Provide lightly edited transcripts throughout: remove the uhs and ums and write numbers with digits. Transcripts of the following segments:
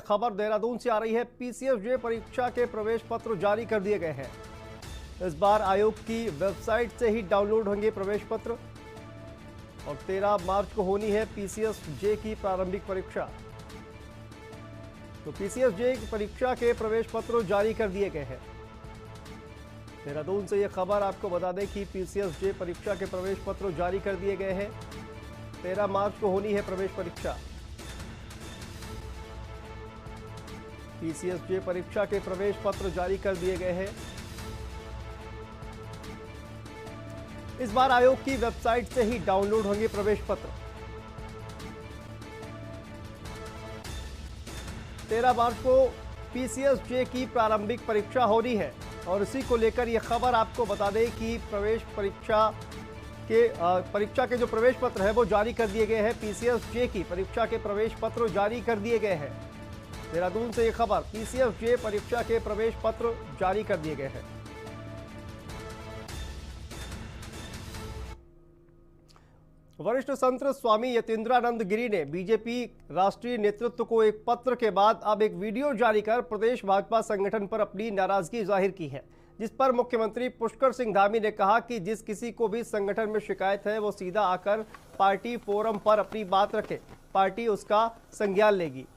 खबर देहरादून से आ रही है। पीसीएसजे परीक्षा के प्रवेश पत्र जारी कर दिए गए हैं। इस बार आयोग की वेबसाइट से ही डाउनलोड होंगे प्रवेश पत्र और 13 मार्च को होनी है पीसीएसजे की प्रारंभिक परीक्षा। तो पीसीएसजे की परीक्षा के प्रवेश पत्र जारी कर दिए गए हैं। देहरादून से यह खबर आपको बता दें कि पीसीएसजे परीक्षा के प्रवेश पत्र जारी कर दिए गए हैं। 13 मार्च को होनी है प्रवेश परीक्षा। पीसीएसजे परीक्षा के प्रवेश पत्र जारी कर दिए गए हैं। इस बार आयोग की वेबसाइट से ही डाउनलोड होंगे प्रवेश पत्र। 13 मार्च को पीसीएसजे की प्रारंभिक परीक्षा होनी है और इसी को लेकर यह खबर आपको बता दें कि परीक्षा के जो प्रवेश पत्र है वो जारी कर दिए गए हैं। पीसीएसजे की परीक्षा के प्रवेश पत्र जारी कर दिए गए हैं। देहरादून से यह खबर, पीसीएसजे परीक्षा के प्रवेश पत्र जारी कर दिए गए हैं। वरिष्ठ संत स्वामी यतीन्द्रानंद गिरी ने बीजेपी राष्ट्रीय नेतृत्व को एक पत्र के बाद अब एक वीडियो जारी कर प्रदेश भाजपा संगठन पर अपनी नाराजगी जाहिर की है, जिस पर मुख्यमंत्री पुष्कर सिंह धामी ने कहा कि जिस किसी को भी संगठन में शिकायत है वो सीधा आकर पार्टी फोरम पर अपनी बात रखे, पार्टी उसका संज्ञान लेगी।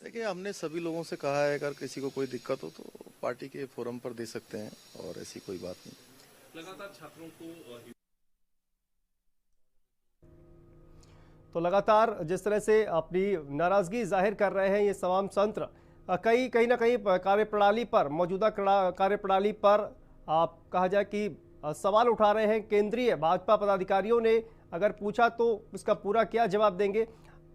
देखिए, हमने सभी लोगों से कहा है अगर किसी को कोई दिक्कत हो तो पार्टी के फोरम पर दे सकते हैं और ऐसी कोई बात नहीं। लगातार छात्रों को लगातार जिस तरह से अपनी नाराजगी जाहिर कर रहे हैं ये तमाम संत, कहीं ना कहीं कार्यप्रणाली पर, मौजूदा कार्यप्रणाली पर आप कहा जाए कि सवाल उठा रहे हैं। केंद्रीय भाजपा पदाधिकारियों ने अगर पूछा तो इसका पूरा क्या जवाब देंगे।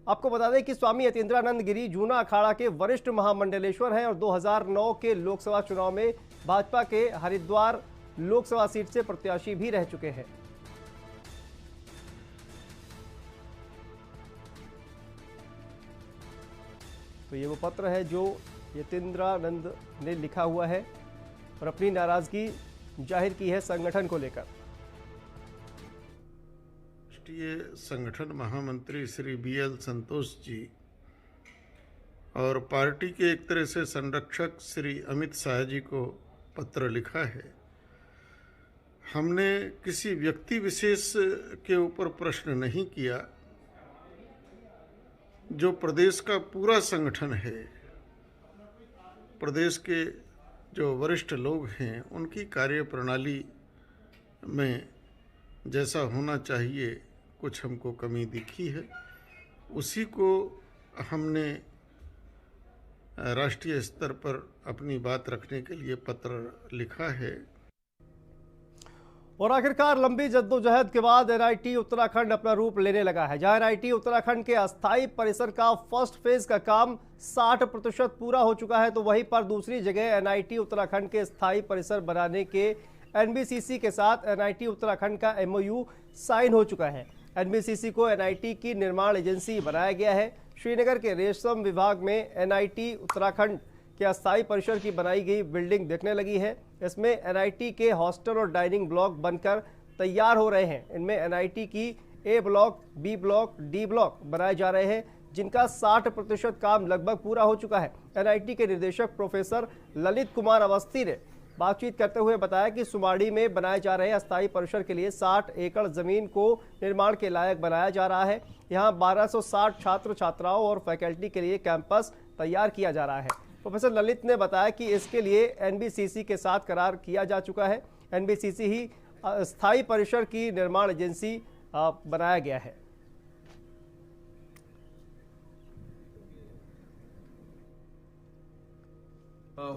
आपको बता दें कि स्वामी यतीन्द्रानंद गिरी जूना अखाड़ा के वरिष्ठ महामंडलेश्वर हैं और 2009 के लोकसभा चुनाव में भाजपा के हरिद्वार लोकसभा सीट से प्रत्याशी भी रह चुके हैं। तो ये वो पत्र है जो यतीन्द्रानंद ने लिखा हुआ है और अपनी नाराजगी जाहिर की है संगठन को लेकर। राष्ट्रीय संगठन महामंत्री श्री बीएल संतोष जी और पार्टी के एक तरह से संरक्षक श्री अमित शाह जी को पत्र लिखा है। हमने किसी व्यक्ति विशेष के ऊपर प्रश्न नहीं किया। जो प्रदेश का पूरा संगठन है, प्रदेश के जो वरिष्ठ लोग हैं, उनकी कार्यप्रणाली में जैसा होना चाहिए कुछ हमको कमी दिखी है, उसी को हमने राष्ट्रीय स्तर पर अपनी बात रखने के लिए पत्र लिखा है। और आखिरकार लंबी जद्दोजहद के बाद एनआईटी उत्तराखंड अपना रूप लेने लगा है, जहां एनआईटी उत्तराखंड के अस्थायी परिसर का फर्स्ट फेज का काम 60% पूरा हो चुका है, तो वहीं पर दूसरी जगह एनआईटी उत्तराखंड के स्थायी परिसर बनाने के एनबीसीसी के साथ एनआईटी उत्तराखंड का एमओयू साइन हो चुका है। एनबीसीसी को एनआईटी की निर्माण एजेंसी बनाया गया है। श्रीनगर के रेशम विभाग में एनआईटी उत्तराखंड के अस्थायी परिसर की बनाई गई बिल्डिंग दिखने लगी है। इसमें एनआईटी के हॉस्टल और डाइनिंग ब्लॉक बनकर तैयार हो रहे हैं। इनमें एनआईटी की A block, B block, D block बनाए जा रहे हैं, जिनका 60% काम लगभग पूरा हो चुका है। एनआईटी के निदेशक प्रोफेसर ललित कुमार अवस्थी ने बातचीत करते हुए बताया कि सुमाड़ी में बनाए जा रहे अस्थायी परिसर के लिए 60 एकड़ जमीन को निर्माण के लायक बनाया जा रहा है। यहां 1260 छात्र छात्राओं और फैकल्टी के लिए कैंपस तैयार किया जा रहा है। प्रोफेसर ललित ने बताया कि इसके लिए एनबीसीसी के साथ करार किया जा चुका है। एनबीसीसी ही स्थायी परिसर की निर्माण एजेंसी बनाया गया है।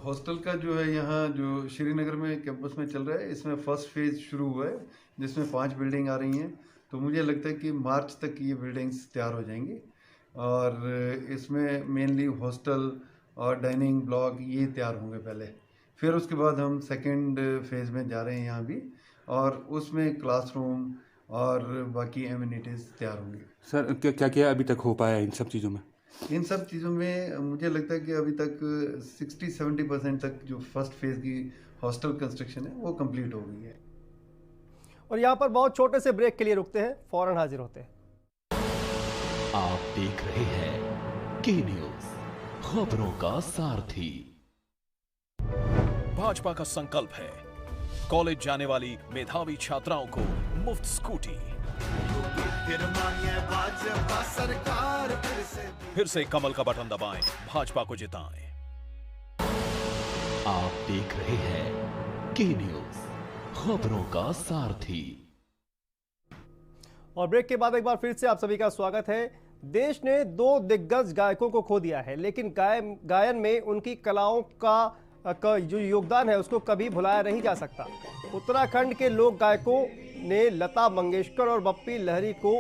हॉस्टल का जो है यहाँ जो श्रीनगर में कैंपस में चल रहा है, इसमें फर्स्ट फेज शुरू हुआ है जिसमें 5 बिल्डिंग आ रही हैं। तो मुझे लगता है कि मार्च तक ये बिल्डिंग्स तैयार हो जाएंगी और इसमें मेनली हॉस्टल और डाइनिंग ब्लॉक ये तैयार होंगे पहले, फिर उसके बाद हम सेकंड फेज में जा रहे हैं यहाँ भी, और उसमें क्लासरूम और बाकी एमिनिटीज़ तैयार होंगे। सर क्या क्या अभी तक हो पाया इन सब चीज़ों में? इन सब चीज़ों में मुझे लगता है कि अभी तक 60-70% तक जो फर्स्ट फेज़ की हॉस्टल कंस्ट्रक्शन है वो कंप्लीट हो गई है। और यहाँ पर बहुत छोटे से ब्रेक के लिए रुकते हैं, फौरन हाजिर होते हैं। आप देख रहे हैं के न्यूज, खबरों का सारथी। भाजपा का संकल्प है कॉलेज जाने वाली मेधावी छात्राओं को मुफ्त स्कूटी। फिर से कमल का बटन दबाएं, भाजपा को जिताएं। आप देख रहे हैं के न्यूज, खबरों का सारथी। और ब्रेक के बाद एक बार फिर से आप सभी का स्वागत है। देश ने 2 दिग्गज गायकों को खो दिया है, लेकिन गायन में उनकी कलाओं का जो योगदान है उसको कभी भुलाया नहीं जा सकता। उत्तराखंड के लोक गायकों ने लता मंगेशकर और बप्पी लहरी को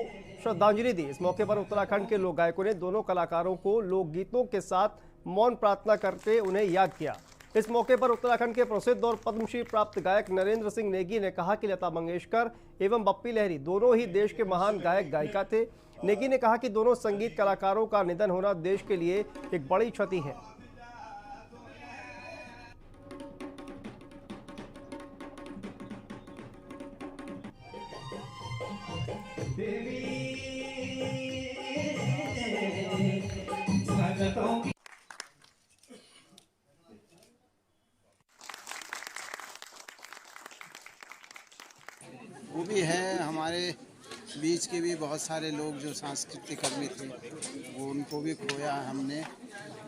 श्रद्धांजलि दी। इस मौके पर उत्तराखंड के लोक गायकों ने दोनों कलाकारों को लोकगीतों के साथ मौन प्रार्थना करके उन्हें याद किया। इस मौके पर उत्तराखंड के प्रसिद्ध और पद्मश्री प्राप्त गायक नरेंद्र सिंह नेगी ने कहा कि लता मंगेशकर एवं बप्पी लहरी दोनों ही देश के महान गायक गायिका थे। नेगी ने कहा कि दोनों संगीत कलाकारों का निधन होना देश के लिए एक बड़ी क्षति है। वो भी है, हमारे बीच के भी बहुत सारे लोग जो सांस्कृतिक कर्मी थे वो उनको भी खोया हमने।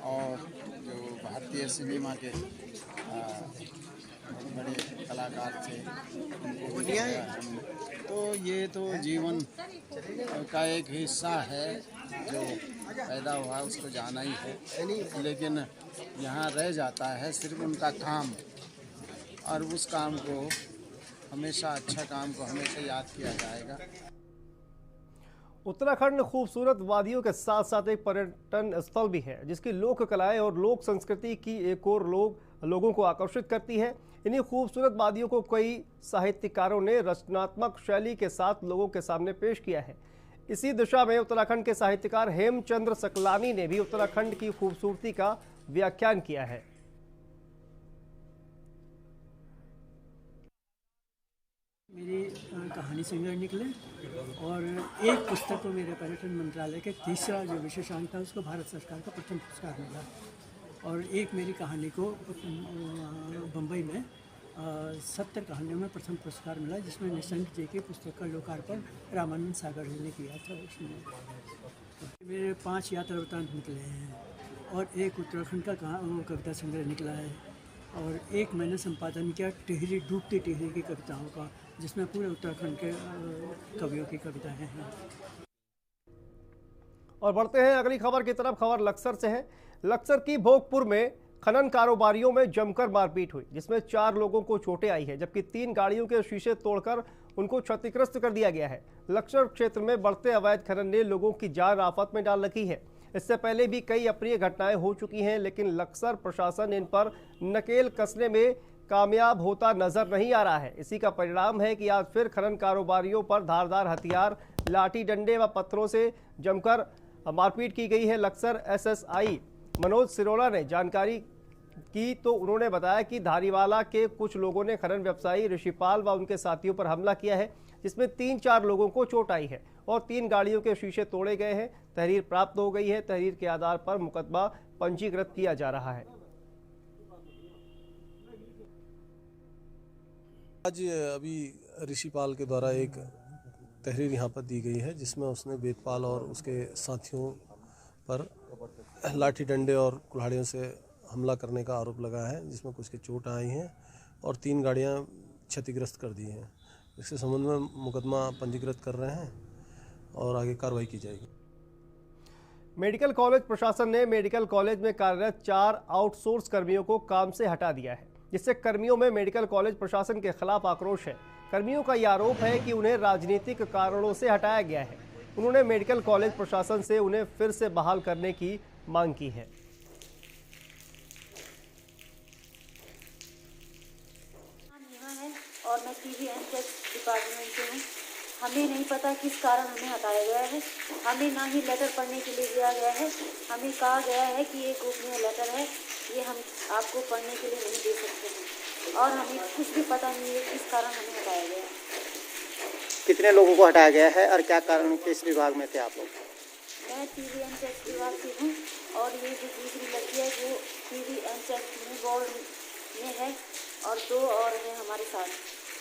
और जो भारतीय सिनेमा के बड़े कलाकार थे उनको भी खोया हमने। तो ये तो जीवन का एक हिस्सा है, जो पैदा हुआ उसको जाना ही है, लेकिन यहाँ रह जाता है सिर्फ उनका काम, और उस काम को हमेशा, अच्छा काम को हमेशा याद किया जाएगा। उत्तराखंड खूबसूरत वादियों के साथ साथ एक पर्यटन स्थल भी है, जिसकी लोक कलाएं और लोक संस्कृति की एक और लोगों को आकर्षित करती है। इन्हीं खूबसूरत वादियों को कई साहित्यकारों ने रचनात्मक शैली के साथ लोगों के सामने पेश किया है। इसी दिशा में उत्तराखंड के साहित्यकार हेमचंद्र सकलानी ने भी उत्तराखंड की खूबसूरती का व्याख्यान किया है। मेरी कहानी संग्रह निकले और एक पुस्तक को मेरे पर्यटन मंत्रालय के तीसरा जो विशेषांक था उसको भारत सरकार का प्रथम पुरस्कार मिला, और एक मेरी कहानी को बम्बई में 70 कहानियों में प्रथम पुरस्कार मिला, जिसमें निशंक जी की पुस्तक का लोकार्पण रामानंद सागर जी ने किया था। उसमें मेरे 5 यात्रा वृत्तांत निकले हैं, और एक उत्तराखंड का कविता संग्रह निकला है, और एक मैंने संपादन किया टिहरी, डूबती टिहरी की कविताओं का, जिसमें पूरे उत्तराखंड के कवियों की कविताएं हैं। और बढ़ते हैं अगली खबर की तरफ। खबर लक्सर से है। लक्सर की भोगपुर में खनन कारोबारियों में जमकर मारपीट हुई, जिसमें 4 लोगों को चोटें आई है, जबकि 3 गाड़ियों के शीशे तोड़कर उनको क्षतिग्रस्त कर दिया गया है। लक्सर क्षेत्र में बढ़ते अवैध खनन ने लोगों की जान आफत में डाल रखी है। इससे पहले भी कई अप्रिय घटनाएं हो चुकी हैं, लेकिन लक्सर प्रशासन इन पर नकेल कसने में कामयाब होता नजर नहीं आ रहा है। इसी का परिणाम है कि आज फिर खनन कारोबारियों पर धारदार हथियार, लाठी डंडे व पत्थरों से जमकर मारपीट की गई है। लक्सर एसएसआई मनोज सिरोला ने जानकारी की तो उन्होंने बताया कि धारीवाला के कुछ लोगों ने खनन व्यवसायी ऋषिपाल व उनके साथियों पर हमला किया है, जिसमें 3-4 लोगों को चोट आई है और 3 गाड़ियों के शीशे तोड़े गए हैं। तहरीर प्राप्त हो गई है। तहरीर के आधार पर मुकदमा पंजीकृत किया जा रहा है। आज अभी ऋषिपाल के द्वारा एक तहरीर यहाँ पर दी गई है, जिसमें उसने वेदपाल और उसके साथियों पर लाठी डंडे और कुल्हाड़ियों से हमला करने का आरोप लगा है, जिसमें कुछ की चोट आई हैं और 3 गाड़ियाँ क्षतिग्रस्त कर दी हैं। इसके संबंध में मुकदमा पंजीकृत कर रहे हैं और आगे कार्रवाई की जाएगी। मेडिकल कॉलेज प्रशासन ने मेडिकल कॉलेज में कार्यरत 4 आउटसोर्स कर्मियों को काम से हटा दिया है, जिससे कर्मियों में मेडिकल कॉलेज प्रशासन के खिलाफ आक्रोश है। कर्मियों का यह आरोप है कि उन्हें राजनीतिक कारणों से हटाया गया है। उन्होंने मेडिकल कॉलेज प्रशासन से उन्हें फिर से बहाल करने की मांग की है। और मैं PV&S डिपार्टमेंट से हूँ। हमें नहीं पता किस कारण हमें हटाया गया है। हमें ना ही लेटर पढ़ने के लिए दिया गया है। हमें कहा गया है कि ये गोपनीय लेटर है, ये हम आपको पढ़ने के लिए नहीं दे सकते हैं, और हमें कुछ भी पता नहीं है किस कारण हमें हटाया गया है। कितने लोगों को हटाया गया है और क्या कारण, किस विभाग में थे आप लोग? मैं PVNCEST विभाग से हूँ और ये जो दूसरी लड़की है वो PVNCEST में बोर्ड में है और 2 और हैं हमारे साथ,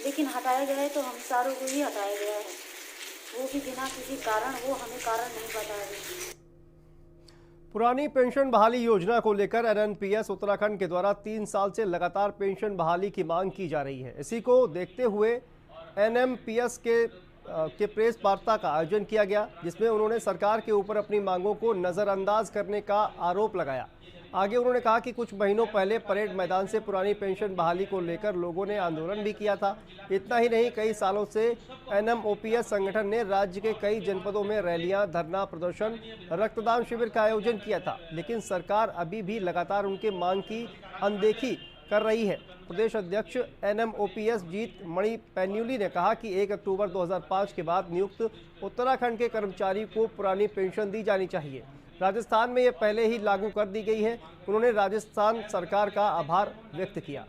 लेकिन हटाया गया है तो हम सारों को ही हटाया गया है, वो भी बिना किसी कारण, वो हमें कारण नहीं बताया गया। पुरानी पेंशन बहाली योजना को लेकर NNPS उत्तराखंड के द्वारा 3 साल से लगातार पेंशन बहाली की मांग की जा रही है। इसी को देखते हुए NMPS के प्रेस वार्ता का आयोजन किया गया, जिसमें उन्होंने सरकार के ऊपर अपनी मांगों को नज़रअंदाज करने का आरोप लगाया। आगे उन्होंने कहा कि कुछ महीनों पहले परेड मैदान से पुरानी पेंशन बहाली को लेकर लोगों ने आंदोलन भी किया था। इतना ही नहीं, कई सालों से NMOPS संगठन ने राज्य के कई जनपदों में रैलियां, धरना प्रदर्शन, रक्तदान शिविर का आयोजन किया था, लेकिन सरकार अभी भी लगातार उनके मांग की अनदेखी कर रही है। प्रदेश अध्यक्ष NMOPS जीत मणि पैन्यूली ने कहा कि 1 अक्टूबर 2005 के बाद नियुक्त उत्तराखंड के कर्मचारी को पुरानी पेंशन दी जानी चाहिए। राजस्थान में ये पहले ही लागू कर दी गई है। उन्होंने राजस्थान सरकार का आभार व्यक्त किया।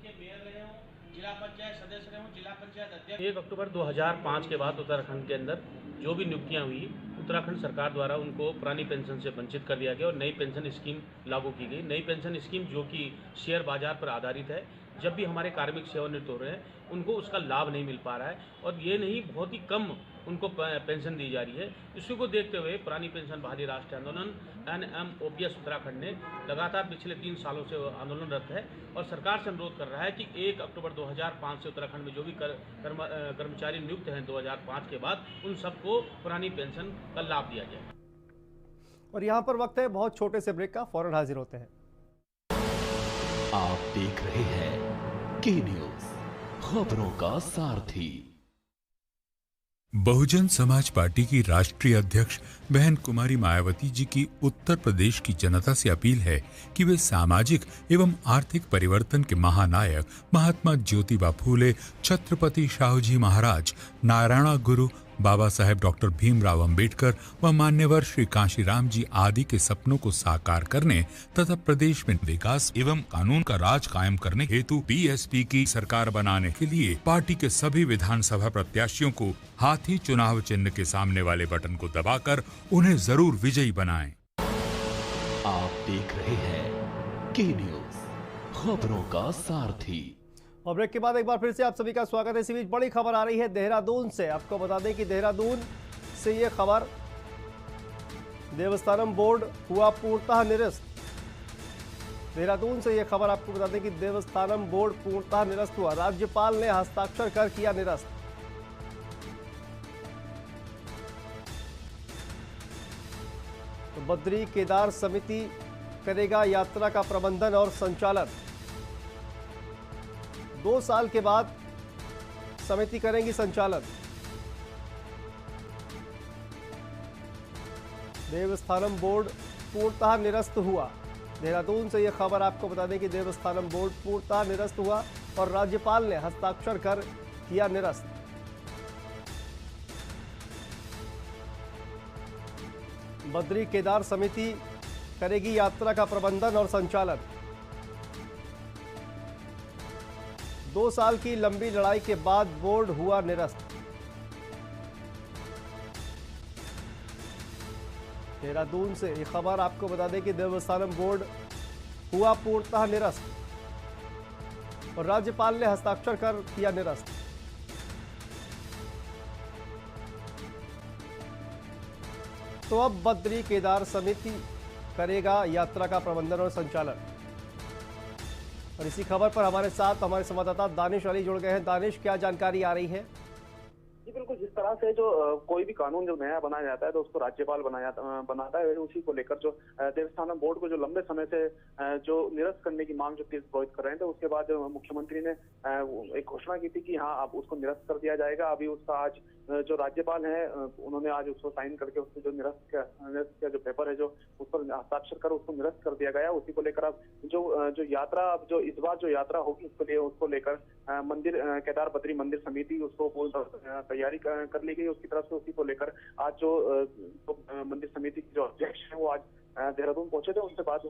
1 अक्टूबर 2005 के बाद उत्तराखंड के अंदर जो भी नियुक्तियां हुई, उत्तराखंड सरकार द्वारा उनको पुरानी पेंशन से वंचित कर दिया गया और नई पेंशन स्कीम लागू की गई। नई पेंशन स्कीम जो कि शेयर बाजार पर आधारित है, जब भी हमारे कार्मिक सेवानिवृत्त हो रहे हैं उनको उसका लाभ नहीं मिल पा रहा है और ये नहीं, बहुत ही कम उनको पेंशन दी जा रही है। इसी को देखते हुए पुरानी पेंशन बहाली राष्ट्रीय आंदोलन NMOPS उत्तराखंड ने लगातार पिछले 3 सालों से आंदोलनरत है और सरकार से अनुरोध कर रहा है कि 1 अक्टूबर 2005 से उत्तराखंड में जो भी कर्मचारी नियुक्त हैं 2005 के बाद, उन सबको पुरानी पेंशन का लाभ दिया जाए। और यहाँ पर वक्त है बहुत छोटे से ब्रेक का, फौरन हाजिर होते हैं। आप देख रहे हैं के न्यूज, खबरों का सारथी। बहुजन समाज पार्टी की राष्ट्रीय अध्यक्ष बहन कुमारी मायावती जी की उत्तर प्रदेश की जनता से अपील है कि वे सामाजिक एवं आर्थिक परिवर्तन के महानायक महात्मा ज्योतिबा फूले, छत्रपति शाहूजी महाराज, नारायण गुरु, बाबा साहेब डॉक्टर भीमराव अंबेडकर व मान्यवर श्री कांशीराम जी आदि के सपनों को साकार करने तथा प्रदेश में विकास एवं कानून का राज कायम करने हेतु BSP की सरकार बनाने के लिए पार्टी के सभी विधानसभा प्रत्याशियों को हाथी चुनाव चिन्ह के सामने वाले बटन को दबाकर उन्हें जरूर विजयी बनाएं। आप देख रहे हैं के न्यूज, खबरों का सारथी। और ब्रेक के बाद एक बार फिर से आप सभी का स्वागत है। इसी बीच बड़ी खबर आ रही है देहरादून से। आपको बता दें कि देहरादून से ये खबर, देवस्थानम बोर्ड हुआ पूर्णतः निरस्त। देहरादून से ये खबर आपको बता दें कि देवस्थानम बोर्ड पूर्णतः निरस्त हुआ। राज्यपाल ने हस्ताक्षर कर किया निरस्त। तो बद्री केदार समिति करेगा यात्रा का प्रबंधन और संचालन। 2 साल के बाद समिति करेंगी संचालन। देवस्थानम बोर्ड पूर्णतः निरस्त हुआ। देहरादून से यह खबर आपको बता दें कि देवस्थानम बोर्ड पूर्णतः निरस्त हुआ और राज्यपाल ने हस्ताक्षर कर किया निरस्त। बद्री केदार समिति करेगी यात्रा का प्रबंधन और संचालन। 2 साल की लंबी लड़ाई के बाद बोर्ड हुआ निरस्त। देहरादून से ये खबर आपको बता दें कि देवस्थानम बोर्ड हुआ पूर्णतः निरस्त और राज्यपाल ने हस्ताक्षर कर किया निरस्त। तो अब बद्री केदार समिति करेगा यात्रा का प्रबंधन और संचालन। और इसी खबर पर हमारे साथ हमारे संवाददाता दानिश अली जुड़ गए हैं। दानिश, क्या जानकारी आ रही है? जी बिल्कुल, जिस तरह से जो कोई भी कानून जो नया बनाया जाता है तो उसको राज्यपाल बनाता है, उसी को लेकर जो देवस्थानम बोर्ड को जो लंबे समय से जो निरस्त करने की मांग जो केस पुरोहित कर रहे हैं, तो उसके बाद मुख्यमंत्री ने एक घोषणा की थी कि हाँ अब उसको निरस्त कर दिया जाएगा। अभी उसका आज जो राज्यपाल है उन्होंने आज उसको साइन करके उसको जो निरस्त का जो पेपर है जो उस पर हस्ताक्षर कर उसको निरस्त कर दिया गया। उसी को लेकर अब जो यात्रा, अब जो इस बार जो यात्रा होगी उसको लेकर मंदिर केदार बद्री मंदिर समिति उसको तैयारी कर ली गई उसकी तरफ से। उसी को लेकर आज जो मंदिर समिति के जो अध्यक्ष हैं वो आज देहरादून पहुंचे थे, उनसे बात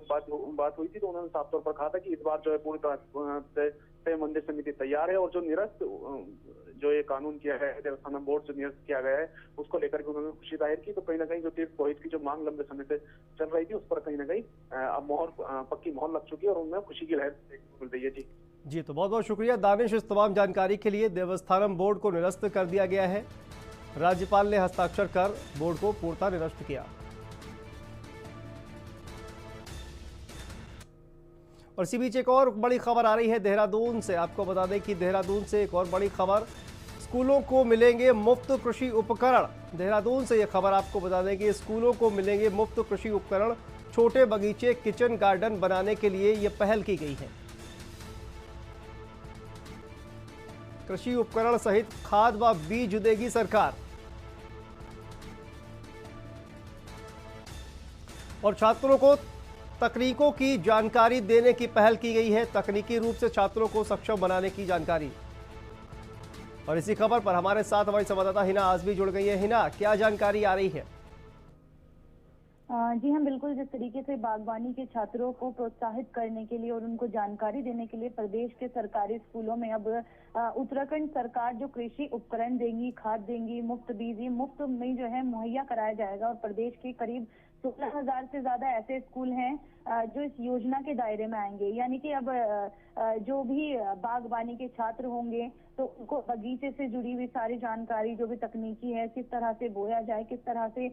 हुई थी, तो उन्होंने साफ तौर पर कहा था कि इस बार जो है पूरी तरह से मंदिर समिति तैयार है और जो जो ये कानून किया है, देवस्थानम बोर्ड जो निरस्त किया गया है, उसको लेकर के उन्होंने खुशी जाहिर की। तो कहीं ना कहीं जो तीर्थ पुरोहित की जो मांग लंबे समय से चल रही थी, उस पर कहीं ना कहीं अब पक्की मोहर लग चुकी है और उनमें खुशी की लहर देखने को मिल रही है। जी तो बहुत बहुत शुक्रिया दानिश इस तमाम जानकारी के लिए। देवस्थानम बोर्ड को निरस्त कर दिया गया है, राज्यपाल ने हस्ताक्षर कर बोर्ड को पूर्णतः निरस्त किया। और इसी बीच एक और बड़ी खबर आ रही है देहरादून से। आपको बता दें कि देहरादून से एक और बड़ी खबर, स्कूलों को मिलेंगे मुफ्त कृषि उपकरण। देहरादून से यह खबर आपको बता दें कि स्कूलों को मिलेंगे मुफ्त कृषि उपकरण। छोटे बगीचे, किचन गार्डन बनाने के लिए यह पहल की गई है। कृषि उपकरण सहित खाद व बीज देगी सरकार। और छात्रों को तकनीकों की जानकारी देने की पहल की गई है, तकनीकी रूप से छात्रों को सक्षम बनाने की जानकारी। और इसी खबर पर हमारे साथ हमारी संवाददाता हिना आजमी जुड़ गई है। हिना, क्या जानकारी आ रही है? जी हाँ, बिल्कुल। जिस तरीके से बागवानी के छात्रों को प्रोत्साहित करने के लिए और उनको जानकारी देने के लिए प्रदेश के सरकारी स्कूलों में अब उत्तराखंड सरकार जो कृषि उपकरण देंगी, खाद देंगी, मुफ्त बीज, ये मुफ्त में जो है मुहैया कराया जाएगा। और प्रदेश के करीब 16,000 से ज्यादा ऐसे स्कूल हैं जो इस योजना के दायरे में आएंगे। यानी कि अब जो भी बागवानी के छात्र होंगे तो उनको बगीचे से जुड़ी हुई सारी जानकारी, जो भी तकनीकी है, किस तरह से बोया जाए, किस तरह से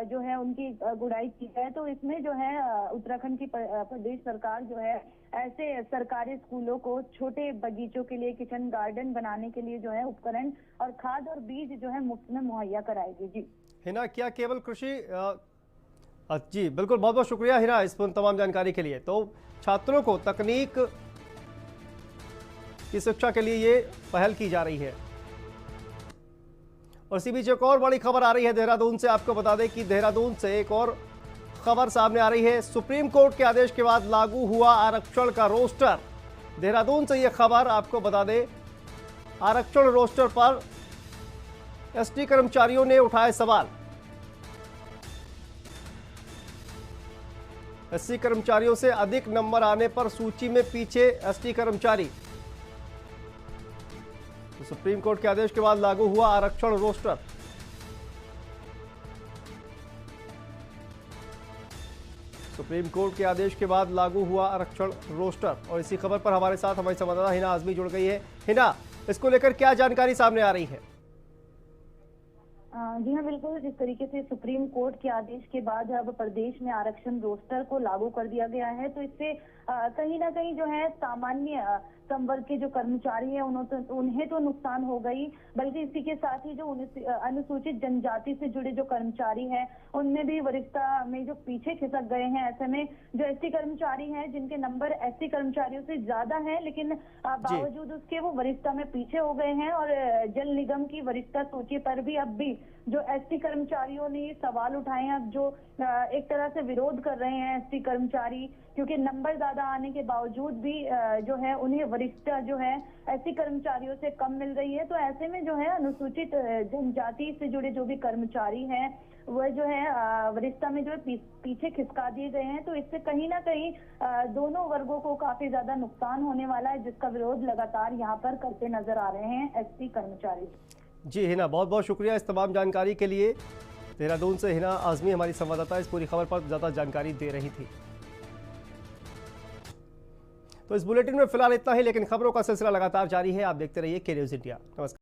जो है उनकी गुड़ाई की जाए, तो इसमें जो है उत्तराखंड की प्रदेश सरकार जो है ऐसे सरकारी स्कूलों को छोटे बगीचों के लिए, किचन गार्डन बनाने के लिए जो है उपकरण और खाद और बीज जो है मुफ्त में मुहैया कराएगी। जी हिना, क्या केवल कृषि जी बिल्कुल, बहुत बहुत शुक्रिया हिना इस तमाम जानकारी के लिए। तो छात्रों को तकनीक की शिक्षा के लिए ये पहल की जा रही है। और इसी बीच एक और बड़ी खबर आ रही है देहरादून से। आपको बता दें कि देहरादून से एक और खबर सामने आ रही है। सुप्रीम कोर्ट के आदेश के बाद लागू हुआ आरक्षण का रोस्टर। देहरादून से यह खबर आपको बता दें, आरक्षण रोस्टर पर एसटी कर्मचारियों ने उठाए सवाल। एससी कर्मचारियों से अधिक नंबर आने पर सूची में पीछे एसटी कर्मचारी। तो सुप्रीम कोर्ट के आदेश के बाद लागू हुआ आरक्षण रोस्टर। सुप्रीम कोर्ट के आदेश के बाद लागू हुआ आरक्षण रोस्टर। और इसी खबर पर हमारे साथ हमारी संवाददाता हिना आजमी जुड़ गई है। हिना, इसको लेकर क्या जानकारी सामने आ रही है? जी हाँ, बिल्कुल। जिस तरीके से सुप्रीम कोर्ट के आदेश के बाद अब प्रदेश में आरक्षण रोस्टर को लागू कर दिया गया है, तो इससे कहीं ना कहीं जो है सामान्य संवर्ग के जो कर्मचारी हैं उन्हें तो नुकसान हो गई, बल्कि इसी के साथ ही जो अनुसूचित जनजाति से जुड़े जो कर्मचारी हैं उनमें भी वरिष्ठता में जो पीछे खिसक गए हैं। ऐसे में जो एसटी कर्मचारी हैं जिनके नंबर एसटी कर्मचारियों से ज्यादा है, लेकिन बावजूद उसके वो वरिष्ठता में पीछे हो गए हैं। और जल निगम की वरिष्ठता सूची पर भी अब भी जो एसटी कर्मचारियों ने सवाल उठाए हैं, अब जो एक तरह से विरोध कर रहे हैं एसटी कर्मचारी, क्योंकि नंबर ज्यादा आने के बावजूद भी जो है उन्हें वरिष्ठता जो है एसटी कर्मचारियों से कम मिल रही है। तो ऐसे में जो है अनुसूचित जनजाति से जुड़े जो भी कर्मचारी हैं वह जो है वरिष्ठता में जो है पीछे खिसका दिए गए हैं। तो इससे कहीं ना कहीं दोनों वर्गों को काफी ज्यादा नुकसान होने वाला है, जिसका विरोध लगातार यहाँ पर करते नजर आ रहे हैं एसटी कर्मचारी। जी हिना, बहुत बहुत शुक्रिया इस तमाम जानकारी के लिए। देहरादून से हिना आजमी हमारी संवाददाता इस पूरी खबर पर ज्यादा जानकारी दे रही थी। तो इस बुलेटिन में फिलहाल इतना ही, लेकिन खबरों का सिलसिला लगातार जारी है। आप देखते रहिए के न्यूज़ इंडिया। नमस्कार।